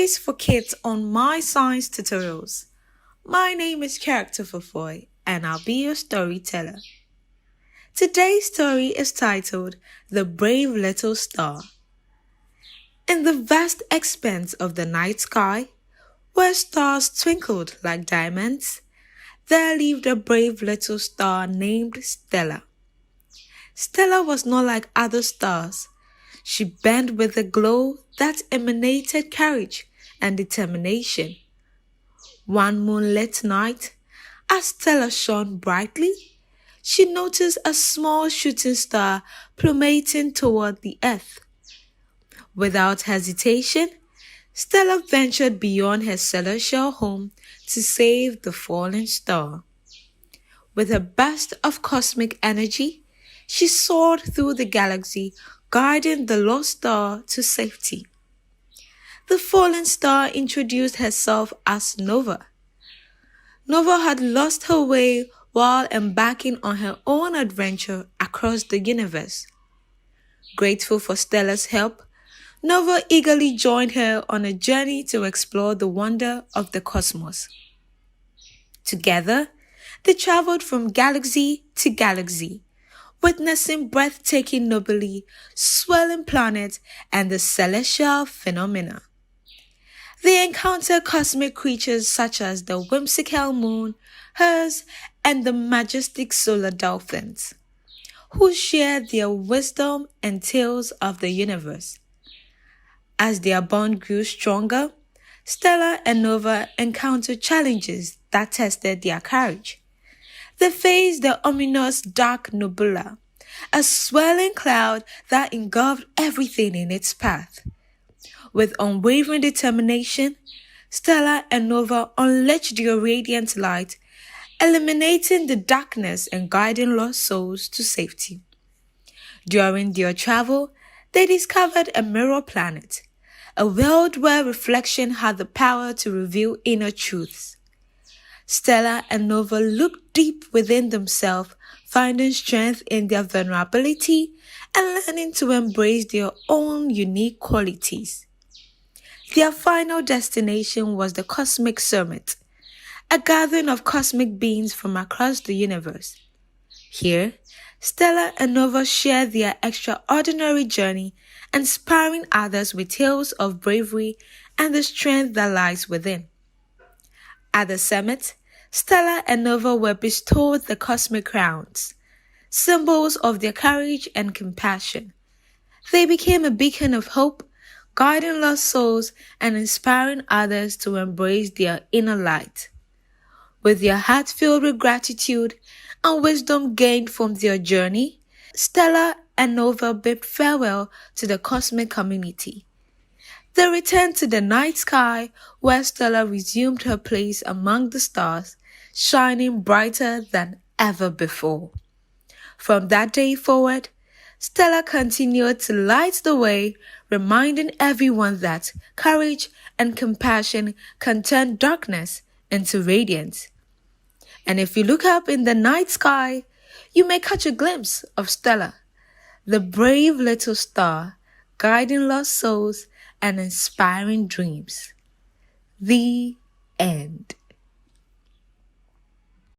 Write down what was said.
Stories for Kids on MyScience tutorials. My name is Character Forfoe and I'll be your storyteller. Today's story is titled The Brave Little Star. In the vast expanse of the night sky, where stars twinkled like diamonds, there lived a brave little star named Stella. Stella was not like other stars. She burned with a glow that emanated courage and determination. One moonlit night, as Stella shone brightly, she noticed a small shooting star plummeting toward the earth. Without hesitation, Stella ventured beyond her celestial home to save the falling star. With a burst of cosmic energy, she soared through the galaxy, guiding the lost star to safety. The fallen star introduced herself as Nova. Nova had lost her way while embarking on her own adventure across the universe. Grateful for Stella's help, Nova eagerly joined her on a journey to explore the wonder of the cosmos. Together, they traveled from galaxy to galaxy, witnessing breathtaking nebulae, swirling planets, and the celestial phenomena. They encountered cosmic creatures such as the whimsical moon, hers, and the majestic solar dolphins, who shared their wisdom and tales of the universe. As their bond grew stronger, Stella and Nova encountered challenges that tested their courage. They faced the ominous dark nebula, a swirling cloud that engulfed everything in its path. With unwavering determination, Stella and Nova unleashed their radiant light, eliminating the darkness and guiding lost souls to safety. During their travel, they discovered a mirror planet, a world where reflection had the power to reveal inner truths. Stella and Nova looked deep within themselves, finding strength in their vulnerability and learning to embrace their own unique qualities. Their final destination was the Cosmic Summit, a gathering of cosmic beings from across the universe. Here, Stella and Nova shared their extraordinary journey, inspiring others with tales of bravery and the strength that lies within. At the summit, Stella and Nova were bestowed the cosmic crowns, symbols of their courage and compassion. They became a beacon of hope, guiding lost souls and inspiring others to embrace their inner light. With their hearts filled with gratitude and wisdom gained from their journey, Stella and Nova bid farewell to the cosmic community. They returned to the night sky, where Stella resumed her place among the stars, shining brighter than ever before. From that day forward, Stella continued to light the way, reminding everyone that courage and compassion can turn darkness into radiance. And if you look up in the night sky, you may catch a glimpse of Stella, the brave little star, guiding lost souls and inspiring dreams. The end.